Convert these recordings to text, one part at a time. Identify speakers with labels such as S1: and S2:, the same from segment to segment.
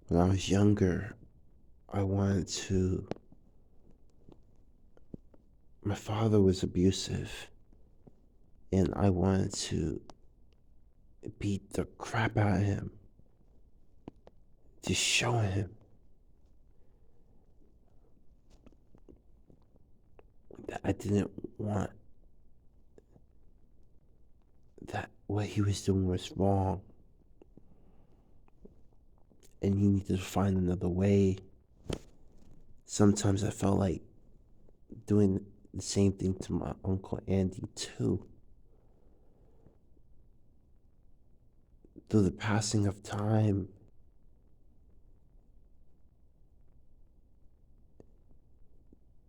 S1: When I was younger, I wanted to. My father was abusive, and I wanted to beat the crap out of him to show him that I didn't want that what he was doing was wrong, and he needed to find another way. Sometimes I felt like doing the same thing to my Uncle Andy, too. Through the passing of time,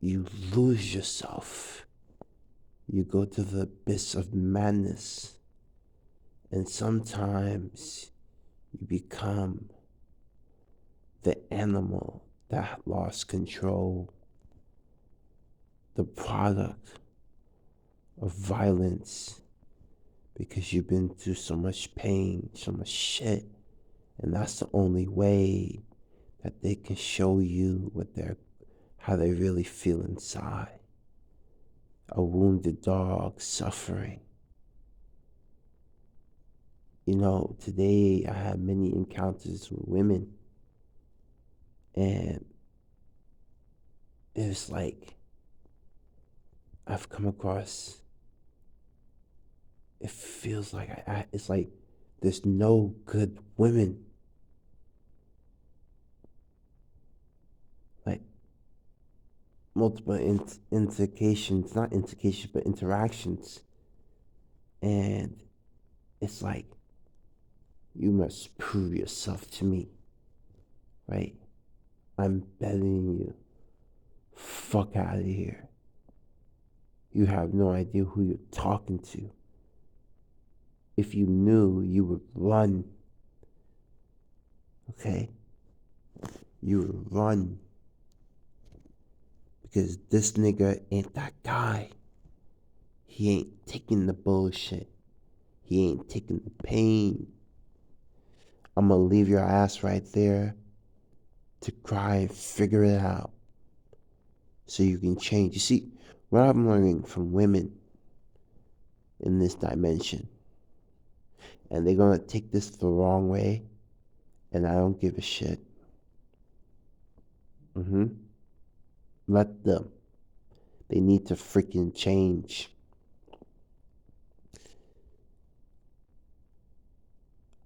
S1: you lose yourself. You go to the abyss of madness, and sometimes you become the animal that lost control, the product of violence, because you've been through so much pain, so much shit, and that's the only way that they can show you how they really feel inside. A wounded dog suffering. Today I had many encounters with women, and it's like I've come across. It feels like it's like there's no good women. Like multiple indications, not indications, but interactions, and it's like you must prove yourself to me, right? I'm better than you. Fuck out of here. You have no idea who you're talking to. If you knew, you would run. Okay? You would run. Because this nigga ain't that guy. He ain't taking the bullshit. He ain't taking the pain. I'm gonna leave your ass right there to cry and figure it out so you can change. You see, what I'm learning from women in this dimension, and they're gonna take this the wrong way, and I don't give a shit. Let them. They need to freaking change.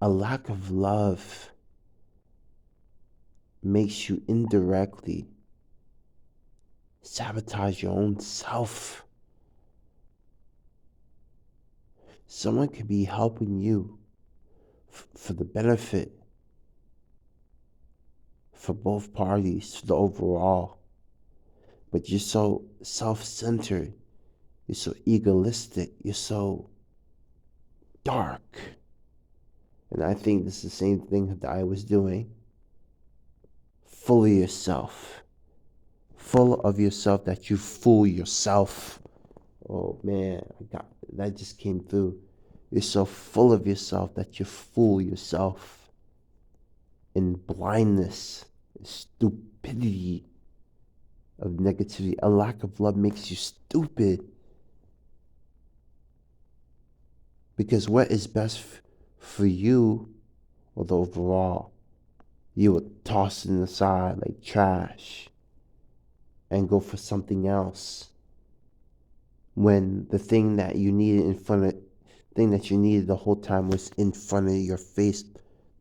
S1: A lack of love makes you indirectly sabotage your own self. Someone could be helping you for the benefit for both parties, for the overall. But you're so self-centered, you're so egoistic, you're so dark. And I think this is the same thing that I was doing. Full of yourself. Full of yourself that you fool yourself. Oh man, that just came through. You're so full of yourself that you fool yourself. In blindness, stupidity of negativity. A lack of love makes you stupid. Because what is best for you, or the overall, you would toss it aside like trash and go for something else. When the thing that you needed the whole time was in front of your face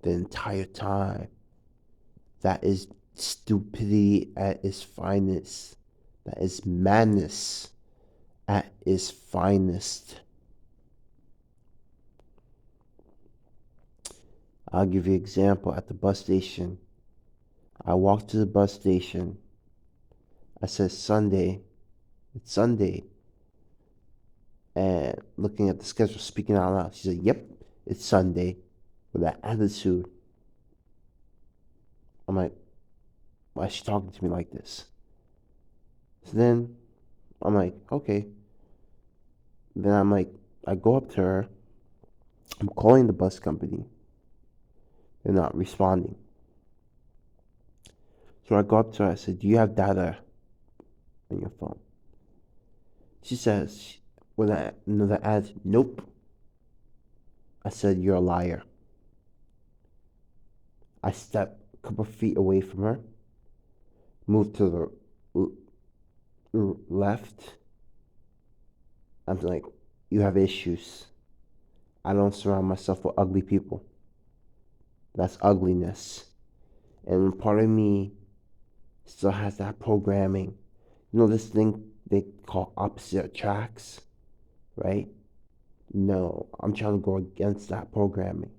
S1: the entire time. That is stupidity at its finest. That is madness at its finest. I'll give you an example. At the bus station, I walked to the bus station. I said, Sunday. It's Sunday. And looking at the schedule, speaking out loud, she said, yep, it's Sunday, with that attitude. I'm like, why is she talking to me like this? So then I'm like, okay. Then I'm like, I go up to her. I'm calling the bus company. They're not responding. So I go up to her, I said, do you have data on your phone? She says, when I another ad, nope. I said, you're a liar. I stepped a couple feet away from her, moved to the left. I'm like, you have issues. I don't surround myself with ugly people. That's ugliness. And part of me still has that programming. You know this thing they call opposite attracts, right? No, I'm trying to go against that programming.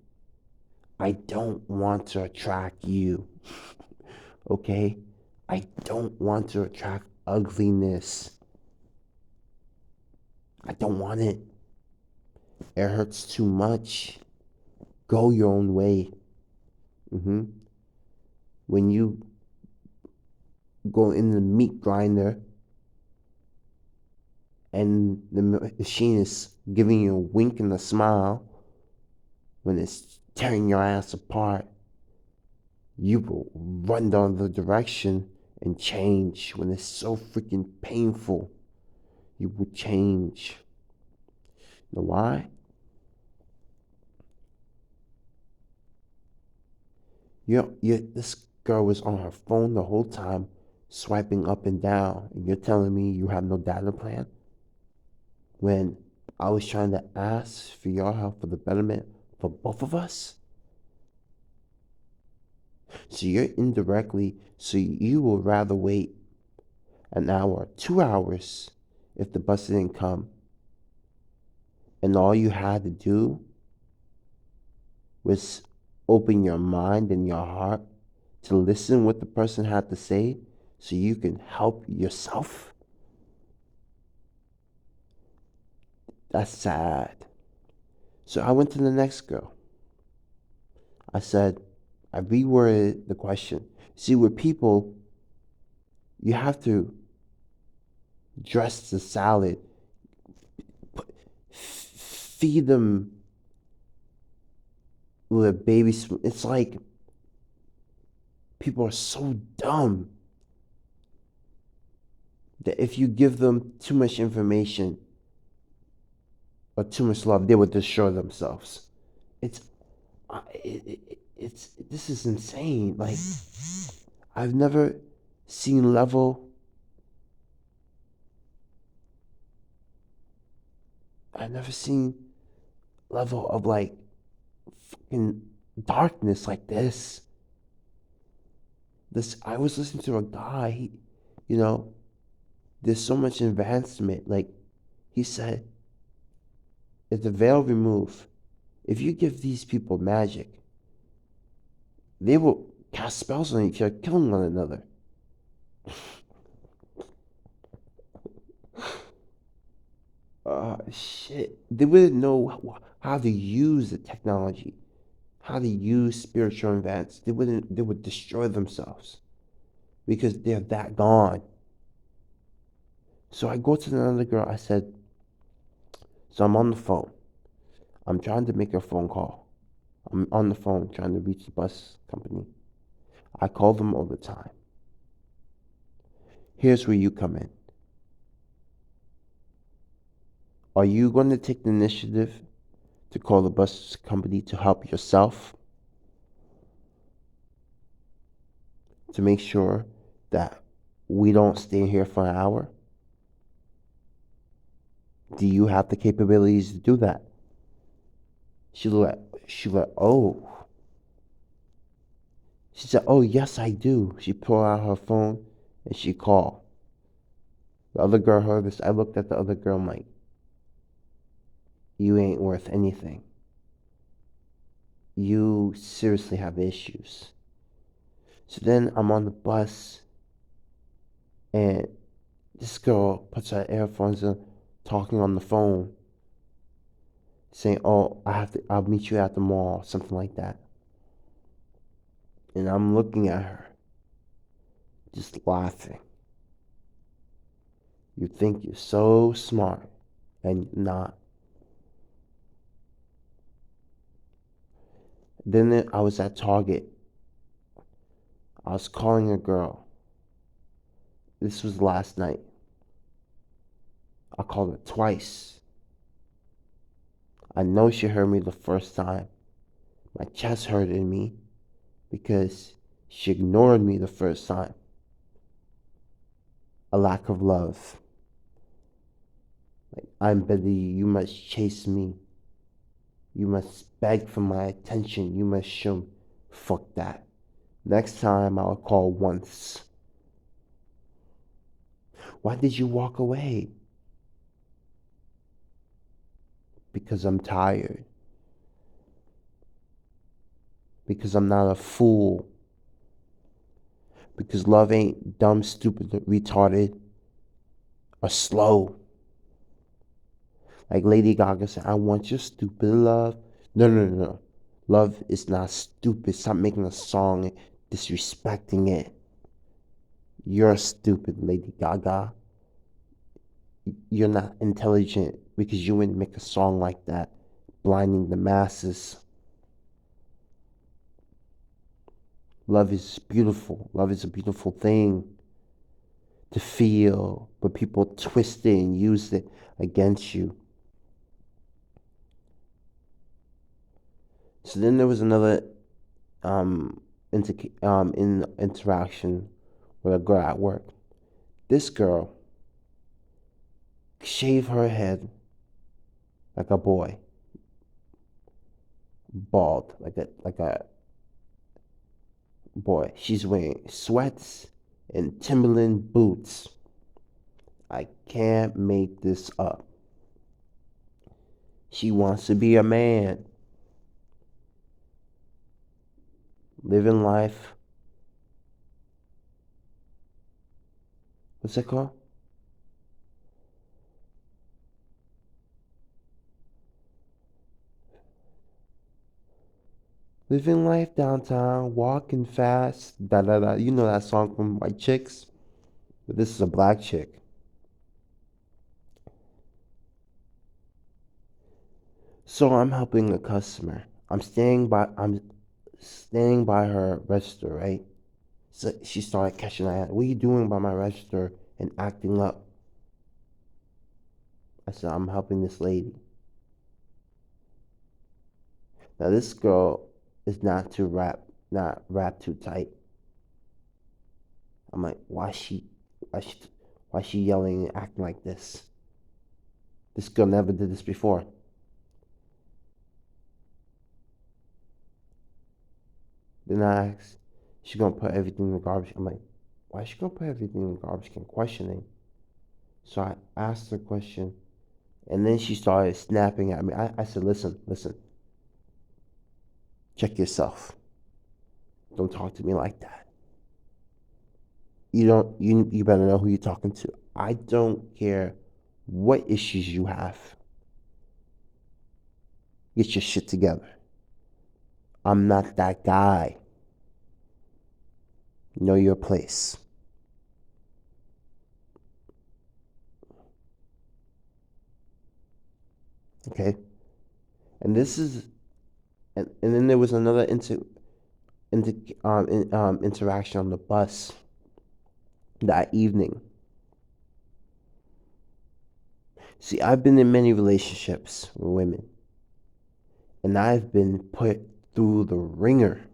S1: I don't want to attract you, okay? I don't want to attract ugliness. I don't want it. It hurts too much. Go your own way. When you go in the meat grinder and the machine is giving you a wink and a smile when it's tearing your ass apart, you will run down the direction and change. When it's so freaking painful, you will change. You know why? This girl was on her phone the whole time, swiping up and down, and you're telling me you have no data plan? When I was trying to ask for your help for the betterment for both of us? So you're indirectly, so you will rather wait an hour, 2 hours if the bus didn't come, and all you had to do was open your mind and your heart to listen what the person had to say so you can help yourself? That's sad. So I went to the next girl. I said, I reworded the question. See, with people, you have to dress the salad, feed them with a baby spoon. It's like people are so dumb that if you give them too much information or too much love, they would destroy themselves. It's this is insane. Like, I've never seen I've never seen level of like fucking darkness like this. I was listening to a guy, you know, there's so much advancement. Like, he said, if the veil removed, if you give these people magic, they will cast spells on each other, killing one another. Shit. They wouldn't know how to use the technology, how to use spiritual advance. They would destroy themselves because they're that gone. So I go to another girl, I said, so I'm on the phone. I'm trying to make a phone call. I'm on the phone trying to reach the bus company. I call them all the time. Here's where you come in. Are you going to take the initiative to call the bus company to help yourself? To make sure that we don't stay here for an hour? Do you have the capabilities to do that? She let, oh. She said, oh, yes, I do. She pulled out her phone and she called. The other girl heard this. I looked at the other girl, I'm like, you ain't worth anything. You seriously have issues. So then I'm on the bus and this girl puts her earphones in, talking on the phone, saying, oh, I'll meet you at the mall, something like that. And I'm looking at her, just laughing. You think you're so smart, and you're not. Then I was at Target. I was calling a girl. This was last night. I called her twice. I know she heard me the first time. My chest hurt in me because she ignored me the first time. A lack of love. Like, I'm Betty, you must chase me. You must beg for my attention. You must show me. Fuck that. Next time I'll call once. Why did you walk away? Because I'm tired. Because I'm not a fool. Because love ain't dumb, stupid, retarded, or slow. Like Lady Gaga said, I want your stupid love. No, no, no, no. Love is not stupid. Stop making a song and disrespecting it. You're stupid, Lady Gaga. You're not intelligent because you wouldn't make a song like that, blinding the masses. Love is beautiful. Love is a beautiful thing to feel, but people twist it and use it against you. So then there was another interaction with a girl at work. This girl shaved her head like a boy, bald like a boy. She's wearing sweats and Timberland boots. I can't make this up. She wants to be a man, living life. What's it called? Living life downtown, walking fast, da da da. You know that song from White Chicks? But this is a black chick. So I'm helping a customer. I'm standing by her register, right? So she started catching my eye. What are you doing by my register and acting up? I said, I'm helping this lady. Now this girl is not wrapped too tight. I'm like, why she, why she yelling and acting like this? This girl never did this before. Then I asked, she gonna put everything in the garbage. I'm like, why is she gonna put everything in the garbage can? Questioning. So I asked her a question, and then she started snapping at me. I said, listen, check yourself. Don't talk to me like that. You better know who you're talking to. I don't care what issues you have. Get your shit together. I'm not that guy. Know your place. Okay? And this is and then there was another interaction on the bus that evening. See, I've been in many relationships with women, and I've been put through the ringer,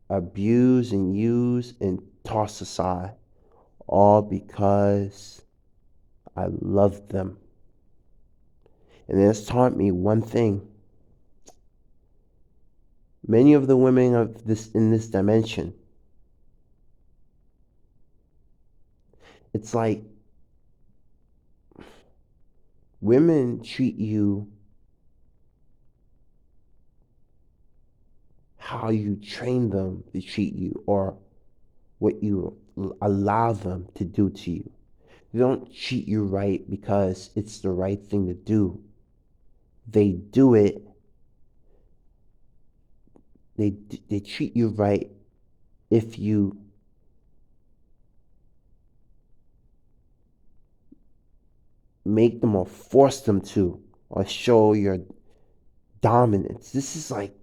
S1: abused and used and tossed aside, all because I loved them. And it's taught me one thing. Many of the women of this in this dimension, it's like women treat you how you train them to treat you or what you allow them to do to you. They don't treat you right because it's the right thing to do. They do it. They treat you right if you make them or force them to or show your dominance. This is like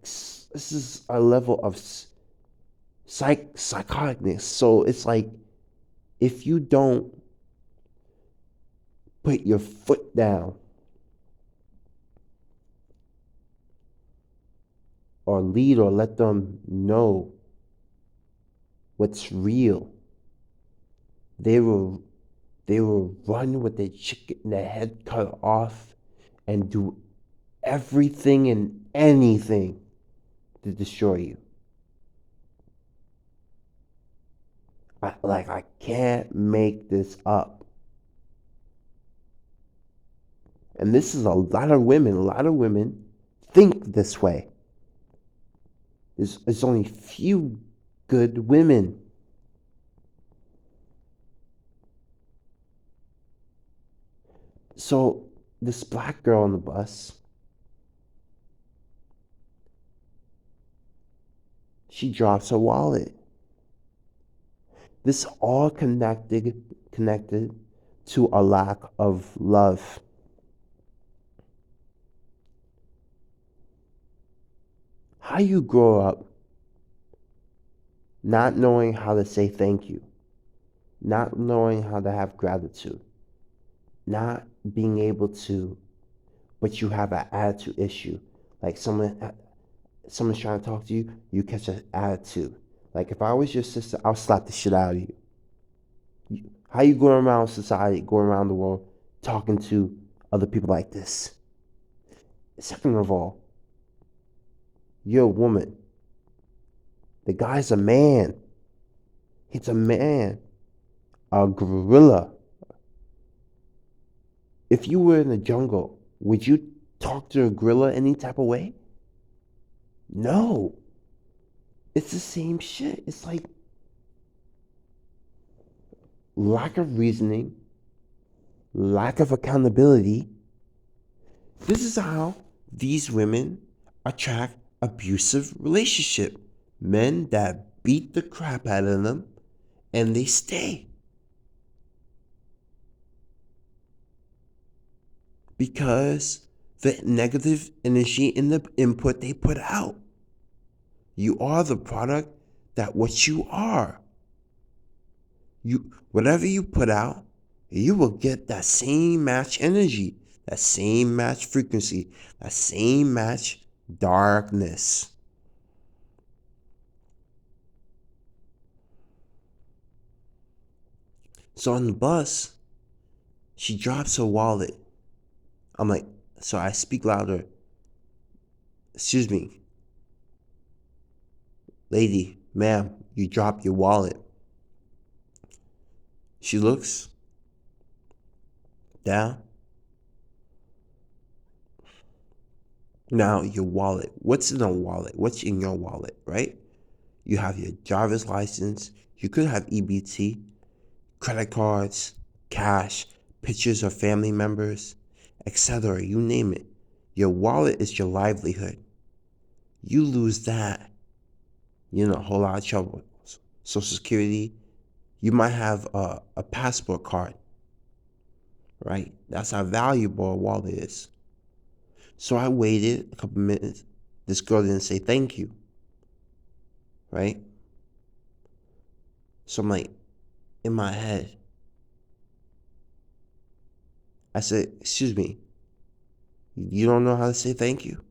S1: this is a level of psychoticness. So it's like if you don't put your foot down or lead or let them know what's real, they will run with their head cut off and do everything and anything to destroy you. I can't make this up. And this is a lot of women think this way. There's only few good women. So this black girl on the bus, she drops her wallet. This all connected to a lack of love. How you grow up not knowing how to say thank you, not knowing how to have gratitude, not being able to, but you have an attitude issue. Like someone's trying to talk to you, you catch an attitude. Like if I was your sister, I'll slap the shit out of you. How you going around society, going around the world, talking to other people like this? Second of all, you're a woman. The guy's a man. He's a man. A gorilla. If you were in the jungle, would you talk to a gorilla any type of way? No. It's the same shit. It's like lack of reasoning, lack of accountability. This is how these women attract abusive relationship. Men that beat the crap out of them and they stay. Because the negative energy in the input they put out. You are the product that what you are. Whatever you put out, you will get that same match energy, that same match frequency, that same match darkness. So on the bus, she drops her wallet. I'm like, so I speak louder. Excuse me. Lady, ma'am, you dropped your wallet. She looks down. Now, your wallet. What's in a wallet? What's in your wallet, right? You have your driver's license. You could have EBT, credit cards, cash, pictures of family members, etc. You name it. Your wallet is your livelihood. You lose that, you're in a whole lot of trouble. Social Security, you might have a passport card, right? That's how valuable a wallet is. So I waited a couple minutes. This girl didn't say thank you, right? So I'm like, in my head, I said, excuse me, you don't know how to say thank you?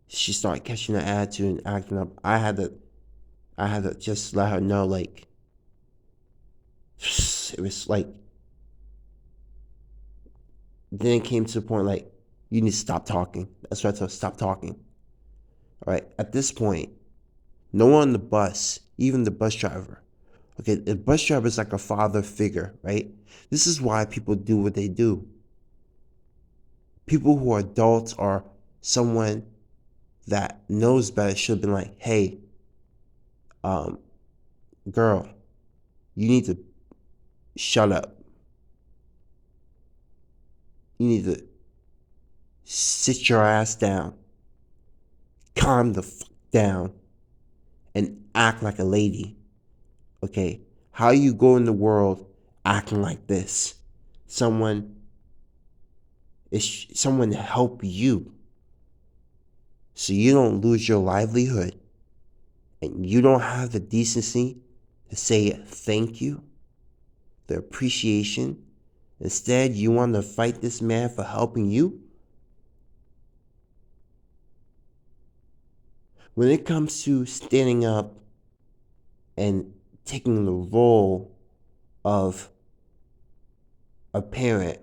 S1: She started catching the attitude and acting up. I had to just let her know, like, it was like, then it came to the point, like, you need to stop talking. That's why I told her, stop talking. All right, at this point, no one on the bus, even the bus driver, okay, the bus driver is like a father figure, right? This is why people do what they do. People who are adults or someone that knows better should have been like, hey, girl, you need to shut up. You need to sit your ass down, calm the fuck down, and act like a lady. Okay, how you go in the world acting like this? Someone help you. so you don't lose your livelihood, and you don't have the decency to say thank you, the appreciation. Instead, you want to fight this man for helping you? When it comes to standing up and taking the role of a parent,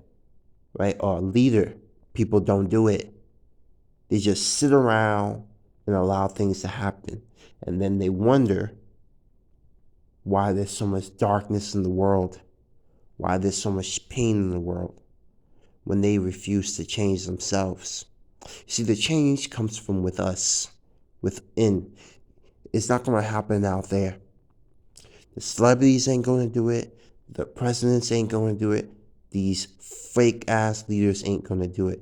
S1: right, or a leader, people don't do it. They just sit around and allow things to happen. And then they wonder why there's so much darkness in the world, why there's so much pain in the world, when they refuse to change themselves. See, the change comes from with us, within. It's not going to happen out there. The celebrities ain't going to do it. The presidents ain't going to do it. These fake ass leaders ain't going to do it.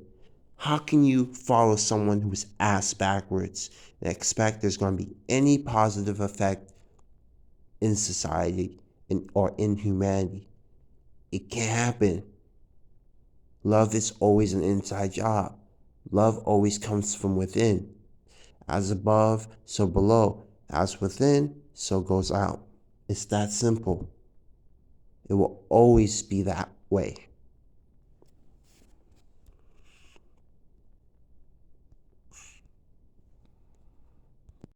S1: How can you follow someone who's ass backwards and expect there's going to be any positive effect in society or in humanity? It can't happen. Love is always an inside job. Love always comes from within. As above, so below. As within, so goes out. It's that simple. It will always be that way.